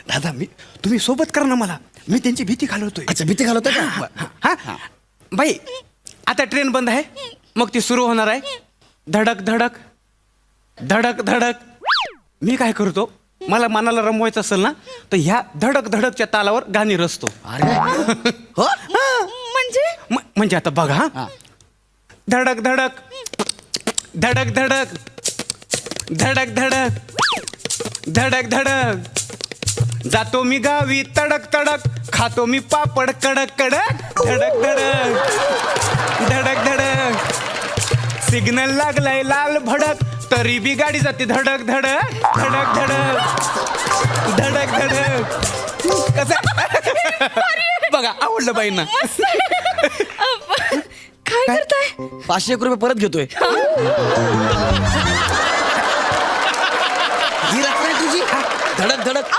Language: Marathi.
दादा तुम्ही सोबत करा ना मला, मी त्यांची भीती घालवतोय. अच्छा, भीती घालवतोय का? हा बाई, आता ट्रेन बंद आहे, मग ती सुरू होणार आहे. धडक धडक धडक धडक. मी काय करतो, मला मनाला रमवायचं असेल ना तर ह्या धडक धडकच्या तालावर गाणी रचतो. अरे हो, म्हणजे आता बघा हा. धडक धडक धडक धडक धडक धडक धडक धडक. जातो मी गावी तडक तडक, खातो मी पापड कडक कडक. धडक धडक धडक धडक. सिग्नल लागलाय लाल भडक, तरी बी गाडी जाते धडक धडक धडक धडक धडक धडक. कसं बघा, आवडलं बाईंना. काय करताय? 500 रुपये परत घेतोय. ही रचना आहे तुझी, धडक धडक.